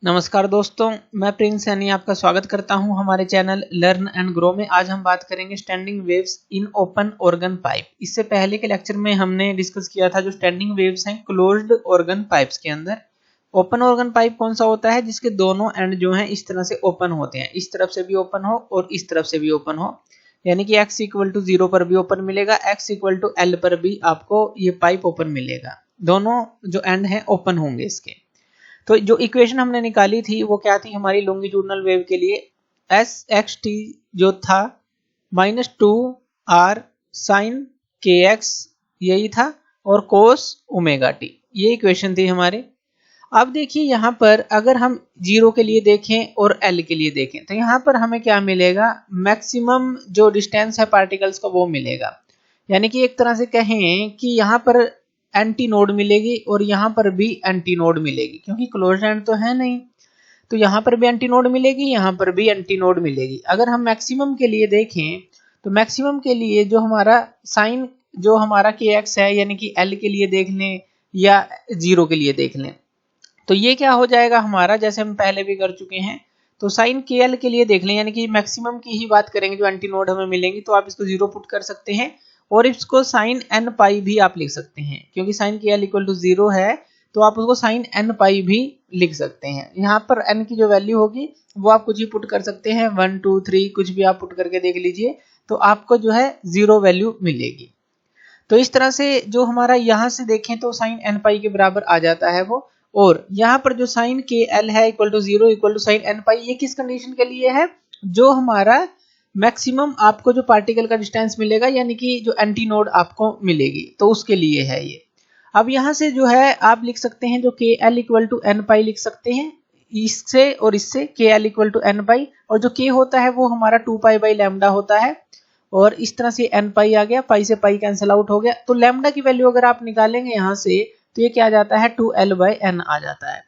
नमस्कार दोस्तों, मैं प्रिंस सैनी आपका स्वागत करता हूं हमारे चैनल लर्न एंड ग्रो में। आज हम बात करेंगे standing waves in open organ pipe. इससे पहले के लेक्चर में हमने डिस्कस किया था जो स्टैंडिंग वेव्स हैं क्लोज्ड ऑर्गन पाइप्स के अंदर। ओपन ऑर्गन पाइप कौन सा होता है? जिसके दोनों एंड जो हैं इस तरह से ओपन होते हैं, इस तरफ से भी ओपन हो और इस तरफ से भी ओपन हो, यानी कि x इक्वल टू 0 पर भी ओपन मिलेगा, x इक्वल टू L पर भी आपको ये पाइप ओपन मिलेगा। दोनों जो एंड हैं ओपन होंगे इसके। तो जो इक्वेशन हमने निकाली थी वो क्या थी हमारी लॉन्गिट्यूडनल वेव के लिए? एस एक्स टी जो था -2r sin kx यही था और cos ओमेगा टी, ये इक्वेशन थी हमारे। अब देखिए यहाँ पर अगर हम 0 के लिए देखें और L के लिए देखें तो यहाँ पर हमें क्या मिलेगा? मैक्सिमम जो डिस्टेंस है पार्टिकल्स का वो मिलेगा। यानी कि एक तरह से कहें कि यहाँ पर एंटी नोड मिलेगी और यहाँ पर भी एंटी नोड मिलेगी, क्योंकि क्लोज्ड एंड तो है नहीं, तो यहाँ पर भी एंटी नोड मिलेगी, यहाँ पर भी एंटी नोड मिलेगी। अगर हम मैक्सिमम के लिए देखें तो मैक्सिमम के लिए जो हमारा साइन जो हमारा kx है, यानी कि L के लिए देख लें या 0 के लिए देख लें, तो ये क्या हो जाएगा हमारा, जैसे हम पहले भी कर चुके हैं। तो साइन KL के लिए देख लें, यानी कि मैक्सिमम की ही बात करेंगे जो एंटी नोड हमें मिलेंगी, तो आप इसको 0 पुट कर सकते हैं और इसको साइन n पाई भी आप लिख सकते हैं, क्योंकि साइन KL इक्वल टू 0 है तो आप उसको साइन n पाई भी लिख सकते हैं। यहाँ पर n की जो वैल्यू होगी वो आप कुछ भी पुट कर सकते हैं, 1 2 3 कुछ भी आप पुट करके देख लीजिए, तो आपको जो है 0 वैल्यू मिलेगी। तो इस तरह से जो हमारा यहाँ से देखें तो साइन n पाई के बराबर आ जाता है वो, और यहाँ पर जो साइन KL है equal to 0 equal to sine n pi, ये किस कंडीशन के लिए है? जो हमारा मैक्सिमम आपको जो पार्टिकल का डिस्टेंस मिलेगा, यानी कि जो एंटी नोड आपको मिलेगी, तो उसके लिए है ये। अब यहाँ से जो है आप लिख सकते हैं जो KL इक्वल टू n पाई लिख सकते हैं, इससे और इससे KL इक्वल टू n पाई, और जो K होता है वो हमारा 2 पाई बाई लैम्डा होता है, और इस तरह से n पाई आ गया, पाई से पाई कैंसिल आउट हो गया। तो लैम्डा की वैल्यू अगर आप निकालेंगे यहाँ से तो ये क्या आ जाता है? 2L बाई n आ जाता है।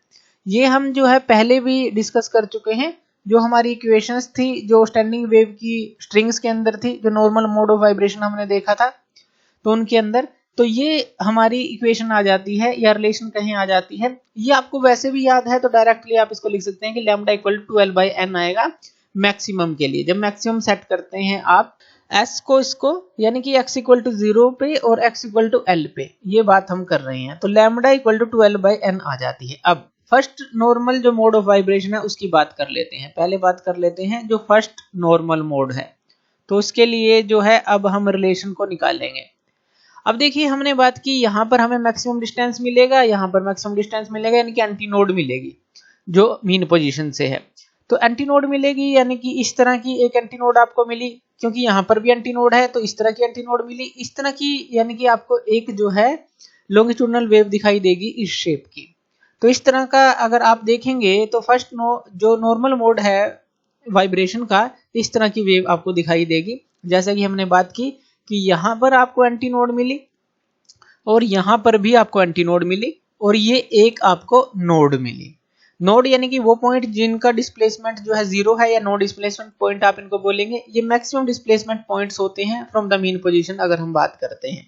ये हम जो है पहले भी डिस्कस कर चुके हैं, जो हमारी इक्वेशंस थी जो स्टैंडिंग वेव की स्ट्रिंग्स के अंदर थी, जो नॉर्मल मोड ऑफ वाइब्रेशन हमने देखा था, तो उनके अंदर तो ये हमारी इक्वेशन आ जाती है या रिलेशन कहीं आ जाती है। ये आपको वैसे भी याद है तो डायरेक्टली आप इसको लिख सकते हैं कि lambda equal to 2L by n आएगा मैक्सिमम के लिए। जब मैक्सिमम सेट करते हैं आप s को इसको, यानी कि x इक्वल टू 0 पे और x इक्वल टू L पे, ये बात हम कर रहे हैं, तो lambda equal to 2L by n आ जाती है। अब फर्स्ट नॉर्मल जो मोड ऑफ वाइब्रेशन है उसकी बात कर लेते हैं। पहले बात कर लेते हैं जो फर्स्ट नॉर्मल मोड है, तो उसके लिए जो है अब हम रिलेशन को निकालेंगे। अब देखिए हमने बात की यहाँ पर हमें मैक्सिमम डिस्टेंस मिलेगा, यहाँ पर मैक्सिमम डिस्टेंस मिलेगा, यानी कि एंटी नोड मिलेगी जो मीन पोजीशन से है। तो एंटी नोड मिलेगी, यानी कि इस तरह की एक एंटी नोड आपको मिली, क्योंकि यहाँ पर भी एंटी नोड है तो इस तरह की एंटी नोड मिली, इस तरह की, यानी कि आपको एक जो है लॉन्गिट्यूडनल वेव दिखाई देगी इस शेप की। तो इस तरह का अगर आप देखेंगे तो फर्स्ट जो नॉर्मल मोड है वाइब्रेशन का, इस तरह की वेव आपको दिखाई देगी। जैसा कि हमने बात की कि यहाँ पर आपको एंटी नोड मिली और यहाँ पर भी आपको एंटी नोड मिली, और ये एक आपको नोड मिली। नोड यानी कि वो पॉइंट जिनका डिस्प्लेसमेंट जो है 0 है, या नो डिस्प्लेसमेंट पॉइंट आप इनको बोलेंगे। ये मैक्सिमम डिस्प्लेसमेंट पॉइंट्स होते हैं फ्रॉम द मीन पोजीशन अगर हम बात करते हैं।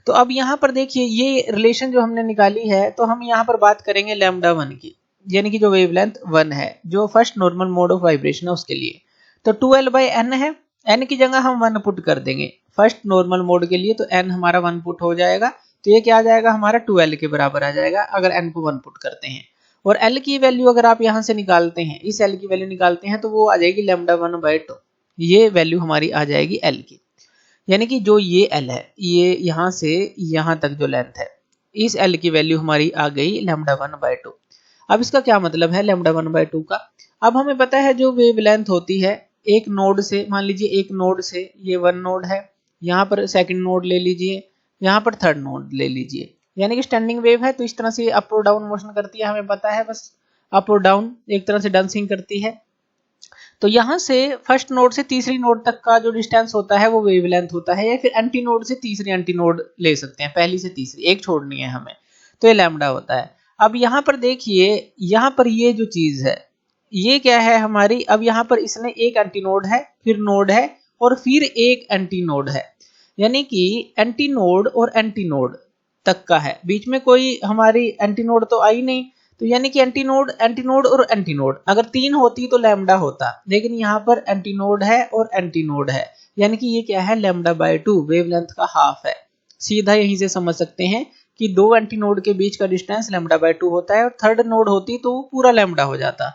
तो अब यहाँ पर देखिए ये रिलेशन जो हमने निकाली है, तो हम यहाँ पर बात करेंगे लैम्डा 1 की, यानी कि जो वेवलेंथ 1 है जो first normal mode of vibration है उसके लिए। तो 2L बाई n है, n की जगह हम 1 पुट कर देंगे फर्स्ट नॉर्मल मोड के लिए, तो n हमारा 1 पुट हो जाएगा, तो ये क्या आ जाएगा हमारा 2L के बराबर आ जाएगा अगर n को 1 पुट करते हैं। और L की वैल्यू अगर आप यहाँ से निकालते हैं, इस L की वैल्यू निकालते हैं, तो वो आ जाएगी लैम्डा 1 बाई 2, ये वैल्यू हमारी आ जाएगी L की। यानी कि जो ये L है, ये यहाँ से यहाँ तक जो लेंथ है, इस L की वैल्यू हमारी आ गई लैम्डा 1 बाई 2। अब इसका क्या मतलब है लैम्डा 1 बाई 2 का? अब हमें पता है जो वेव लेंथ होती है एक नोड से, मान लीजिए एक नोड से, ये 1 नोड है, यहाँ पर सेकंड नोड ले लीजिए, यहाँ पर थर्ड नोड ले लीजिए, यानी कि स्टैंडिंग वेव है तो इस तरह से अप और डाउन मोशन करती है, हमें पता है बस अप और डाउन एक तरह से डांसिंग करती है। तो यहाँ से फर्स्ट नोड से तीसरी नोड तक का जो डिस्टेंस होता है वो वेवलेंथ होता है, या फिर एंटी नोड से तीसरी एंटी नोड ले सकते हैं, पहली से तीसरी एक छोड़नी है हमें, तो ये लैम्डा होता है। अब यहाँ पर देखिए, यहाँ पर ये जो चीज है ये क्या है हमारी, अब यहाँ पर इसने एक एंटी नोड है, फिर नोड है, और फिर एक एंटी नोड है, यानी कि एंटी नोड और एंटी नोड तक का है, बीच में कोई हमारी एंटी नोड तो आई नहीं, तो यानी कि एंटीनोड, एंटीनोड और एंटीनोड अगर 3 होती तो लैम्डा होता, लेकिन यहाँ पर एंटीनोड है और एंटीनोड है, यानी कि ये क्या है, λ/2 वेवलेंथ का हाफ है। सीधा यहीं से समझ सकते हैं कि दो एंटीनोड के बीच का डिस्टेंस λ/2 होता है और थर्ड नोड होती तो पूरा लैम्डा हो जाता।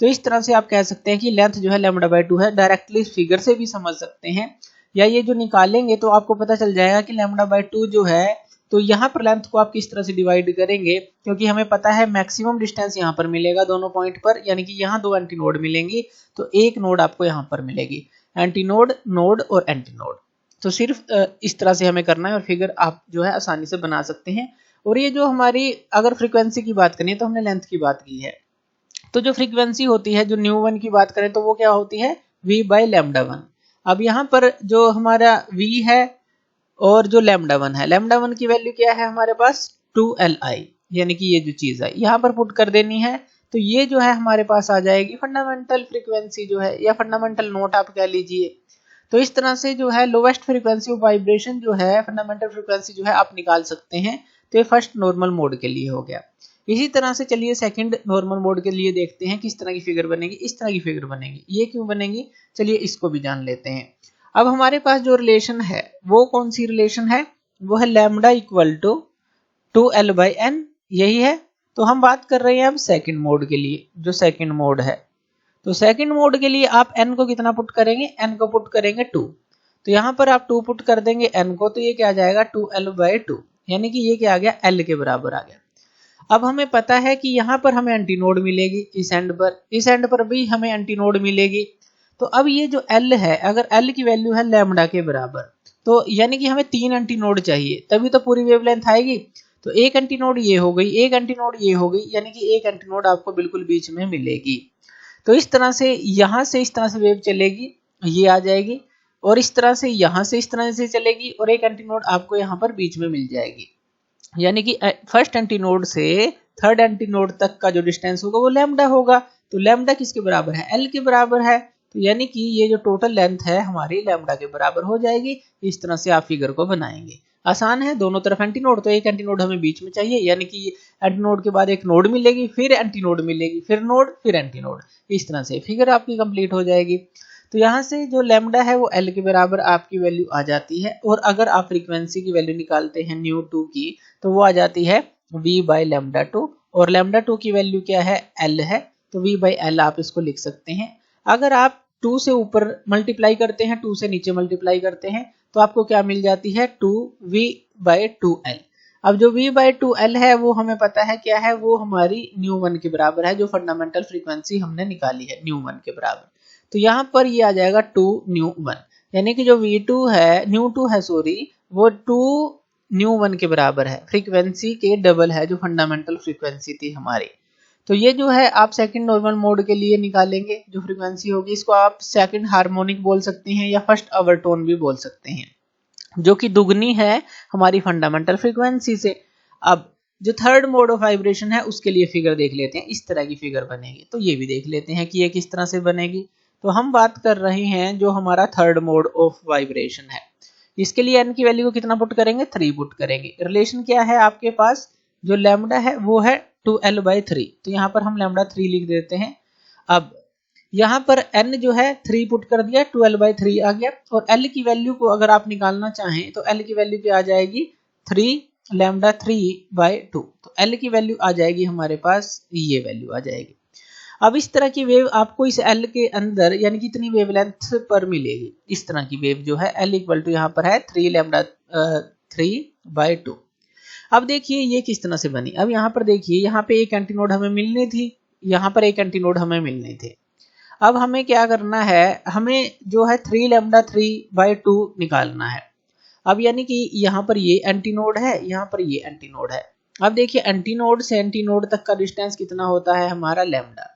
तो इस तरह से आप कह सकते हैं कि लेंथ जो है λ/2 है। डायरेक्टली फिगर से भी समझ सकते हैं, या ये जो निकालेंगे तो आपको पता चल जाएगा कि λ/2 जो है, तो यहाँ पर लेंथ को आप किस तरह से डिवाइड करेंगे, क्योंकि हमें पता है मैक्सिमम डिस्टेंस यहाँ पर मिलेगा दोनों पॉइंट पर, यानी कि यहाँ दो एंटीनोड मिलेंगी तो एक नोड आपको यहाँ पर मिलेगी, एंटीनोड, नोड और एंटीनोड। तो सिर्फ इस तरह से हमें करना है और फिगर आप जो है आसानी से बना सकते हैं। और ये जो हमारी अगर फ्रीक्वेंसी की बात करें तो हमने लेंथ की बात की है, तो जो फ्रीक्वेंसी होती है, जो ν1 की बात करें तो वो क्या होती है, v/λ1। अब यहाँ पर जो हमारा v है और जो λ1 है, λ1 की वैल्यू क्या है हमारे पास 2Li, यानी कि ये जो चीज है यहाँ पर पुट कर देनी है, तो ये जो है हमारे पास आ जाएगी फंडामेंटल फ्रीक्वेंसी जो है, या फंडामेंटल नोट आप कह लीजिए। तो इस तरह से जो है लोवेस्ट फ्रीक्वेंसी ऑफ वाइब्रेशन जो है, फंडामेंटल फ्रीक्वेंसी जो है आप निकाल सकते हैं। तो ये फर्स्ट नॉर्मल मोड के लिए हो गया। इसी तरह से चलिए सेकंड नॉर्मल मोड के लिए देखते हैं किस तरह की फिगर बनेगी। इस तरह की फिगर बनेगी। ये क्यों बनेगी, चलिए इसको भी जान लेते हैं। अब हमारे पास जो रिलेशन है वो कौन सी रिलेशन है, वो है लैम्डा इक्वल टू 2L/n, यही है। तो हम बात कर रहे हैं अब सेकंड मोड के लिए, जो सेकंड मोड है। तो सेकंड मोड के लिए आप n को कितना पुट करेंगे, n को पुट करेंगे 2। तो यहाँ पर आप 2 पुट कर देंगे n को, तो ये क्या आ जाएगा 2L/2, यानी कि ये क्या आ गया, L के बराबर आ गया। अब हमें पता है कि यहाँ पर हमें एंटीनोड मिलेगी, इस एंड पर भी हमें एंटीनोड मिलेगी। तो अब ये जो L है, अगर L की वैल्यू है लैम्डा के बराबर, तो यानी कि हमें 3 एंटीनोड चाहिए तभी तो पूरी वेवलेंथ आएगी। तो एक एंटीनोड ये हो गई, एक एंटीनोड ये हो गई, यानी कि एक एंटीनोड आपको बिल्कुल बीच में मिलेगी। तो इस तरह से यहाँ से इस तरह से वेव चलेगी, ये आ जाएगी, और इस तरह से यहाँ से इस तरह से चलेगी, और एक एंटीनोड आपको यहाँ पर बीच में मिल जाएगी। यानी कि फर्स्ट एंटीनोड से थर्ड एंटीनोड तक का जो डिस्टेंस होगा वो लैम्डा होगा। तो लैम्डा किसके बराबर है, L के बराबर है। तो यानी कि ये जो टोटल लेंथ है हमारी लैम्डा के बराबर हो जाएगी। इस तरह से आप फिगर को बनाएंगे। आसान है, दोनों तरफ एंटीनोड, तो एक एंटीनोड हमें बीच में चाहिए, यानी कि एंटीनोड के बाद एक नोड मिलेगी, फिर एंटीनोड मिलेगी, फिर नोड, फिर एंटीनोड। इस तरह से फिगर आपकी कंप्लीट हो जाएगी। तो यहाँ से जो लैम्डा है वो L के बराबर आपकी वैल्यू आ जाती है। और अगर आप फ्रीक्वेंसी की वैल्यू निकालते हैं ν2 की, तो वो आ जाती है v/λ2, और λ2 की वैल्यू क्या है, L है, तो v/L आप इसको लिख सकते हैं। अगर आप 2 से ऊपर मल्टीप्लाई करते हैं, 2 से नीचे मल्टीप्लाई करते हैं, तो आपको क्या मिल जाती है 2v/2L। अब जो v/2L है वो हमें पता है क्या है, वो हमारी ν1 के बराबर है, जो फंडामेंटल फ्रीक्वेंसी हमने निकाली है ν1 के बराबर। तो यहाँ पर ये आ जाएगा 2ν1, यानी कि जो v2 है, ν2 है सॉरी, वो 2ν1 के बराबर है, फ्रीक्वेंसी के डबल है जो फंडामेंटल फ्रीक्वेंसी थी हमारी। तो ये जो है आप सेकंड नॉर्मल मोड के लिए निकालेंगे जो फ्रीक्वेंसी होगी, इसको आप सेकंड हार्मोनिक बोल सकते हैं या फर्स्ट ओवरटोन भी बोल सकते हैं, जो कि दुगनी है हमारी फंडामेंटल फ्रीक्वेंसी से। अब जो थर्ड मोड ऑफ वाइब्रेशन है उसके लिए फिगर देख लेते हैं। इस तरह की फिगर बनेगी, तो ये भी देख लेते हैं कि ये किस तरह से बनेगी। तो हम बात कर रहे हैं जो हमारा थर्ड मोड ऑफ वाइब्रेशन है, इसके लिए n की वैल्यू को कितना पुट करेंगे, 3 पुट करेंगे। रिलेशन क्या है आपके पास, जो लैम्डा है वो है 2L/3, तो यहाँ पर हम λ3 लिख देते हैं। अब यहाँ पर n जो है 3 पुट कर दिया, 2L/3 आ गया। और L की वैल्यू को अगर आप निकालना चाहें तो L की वैल्यू क्या आ जाएगी, 3λ3/2। तो L की वैल्यू आ जाएगी हमारे पास, ये वैल्यू आ जाएगी। अब इस तरह की वेव आपको इस L के अंदर, यानी कि इतनी वेवलेंथ पर मिलेगी। इस तरह की वेव जो है L इक्वल टू यहाँ पर है 3λ3/2। अब देखिए ये किस तरह से बनी। अब यहाँ पर देखिए, यहाँ पे एक एंटीनोड हमें मिलनी थी, यहाँ पर एक एंटीनोड हमें मिलने थे। अब हमें क्या करना है, हमें जो है 3λ3/2 निकालना है। अब यानी कि यहाँ पर ये एंटीनोड है, यहाँ पर ये एंटीनोड है। अब देखिए एंटीनोड से एंटीनोड तक का डिस्टेंस कितना होता है हमारा, लैम्डा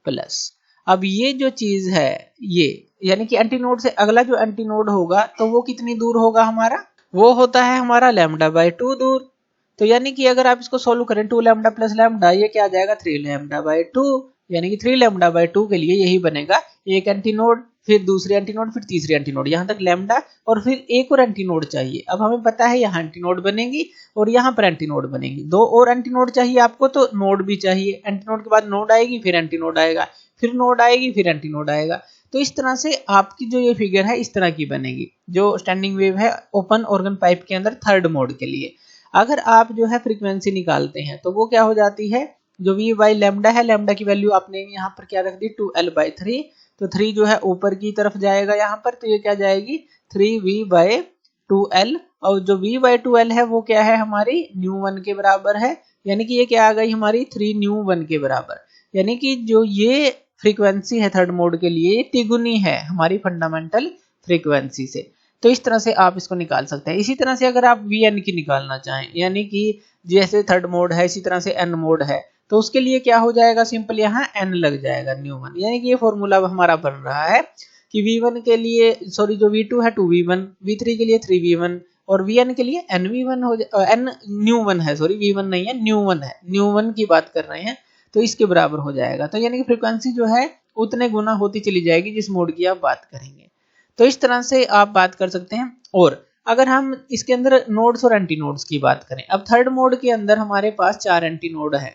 प्लस। अब ये जो चीज है ये, यानी कि एंटीनोड से अगला जो एंटीनोड होगा तो वो कितनी दूर होगा हमारा, वो होता है हमारा λ/2 दूर। तो यानी कि अगर आप इसको सोल्व करें 2λ प्लस लैम्डा, ये क्या आ जाएगा 3λ/2, यानी कि 3λ/2 के लिए यही बनेगा एक एंटीनोड। फिर दूसरे एंटी नोड, फिर तीसरे एंटी नोड, यहाँ तक लैम्डा, और फिर एक और एंटी नोड चाहिए। अब हमें पता है यहाँ एंटी नोड बनेगी और यहाँ पर एंटी नोड बनेगी, दो और एंटी नोड चाहिए आपको, तो नोड भी चाहिए। एंटी नोड के बाद नोड आएगी, फिर एंटी नोड आएगा, फिर नोड आएगी, फिर एंटी नोड आएगा। तो इस तरह से आपकी जो ये फिगर है इस तरह की बनेगी, जो स्टैंडिंग वेव है ओपन ऑर्गन पाइप के अंदर थर्ड मोड के लिए। अगर आप जो है फ्रीक्वेंसी निकालते हैं तो वो क्या हो जाती है, जो v बाई लैम्डा है, लैम्डा की वैल्यू आपने यहाँ पर क्या रख दी 2l/3, तो 3 जो है ऊपर की तरफ जाएगा यहाँ पर, तो ये क्या जाएगी 3v/2l, और जो v/2l है वो क्या है हमारी ν1 के बराबर है, यानी कि ये क्या आ गई हमारी 3ν1 के बराबर। यानी कि जो ये फ्रीक्वेंसी है थर्ड मोड के लिए तिगुनी है हमारी फंडामेंटल फ्रीक्वेंसी से। तो इस तरह से आप इसको निकाल सकते हैं। इसी तरह से अगर आप Vn की निकालना चाहें, यानी कि जैसे थर्ड मोड है इसी तरह से n मोड है, तो उसके लिए क्या हो जाएगा, सिंपल यहाँ n लग जाएगा ν1, यानी कि ये फॉर्मूला हमारा बन रहा है कि V1 के लिए सॉरी जो V2 है 2V1, V3 के लिए 3V1 और Vn के लिए nV1 हो ν1 है, सॉरी V1 नहीं है ν1 है, ν1 की बात कर रहे हैं, तो इसके बराबर हो जाएगा। तो यानी कि फ्रीक्वेंसी जो है उतने गुना होती चली जाएगी जिस मोड की आप बात करेंगे। तो इस तरह से आप बात कर सकते हैं। और अगर हम इसके अंदर नोड्स और एंटी नोड्स की बात करें, अब थर्ड मोड के अंदर हमारे पास 4 एंटी नोड है,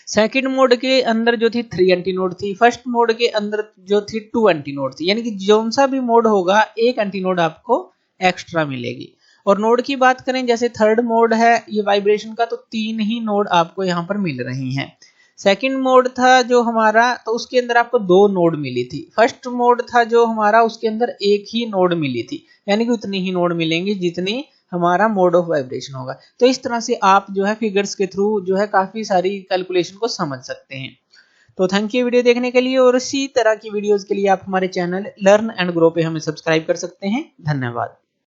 सेकंड मोड के अंदर जो थी 3 एंटी नोड थी, फर्स्ट मोड के अंदर जो थी 2 एंटी नोड थी, यानी कि जौन सा भी मोड होगा एक एंटी नोड आपको एक्स्ट्रा मिलेगी। और नोड की बात करें, जैसे थर्ड मोड है ये वाइब्रेशन का, तो 3 ही नोड आपको यहाँ पर मिल रही हैं। सेकंड मोड था जो हमारा, तो उसके अंदर आपको 2 नोड मिली थी। फर्स्ट मोड था जो हमारा, उसके अंदर एक ही नोड मिली थी, यानी कि उतनी ही नोड मिलेंगी जितनी हमारा मोड ऑफ वाइब्रेशन होगा। तो इस तरह से आप जो है फिगर्स के थ्रू जो है काफी सारी कैलकुलेशन को समझ सकते हैं। तो थैंक यू वीडियो देखने के लिए, और इसी तरह की वीडियोस के लिए आप हमारे चैनल लर्न एंड ग्रो पे हमें सब्सक्राइब कर सकते हैं। धन्यवाद।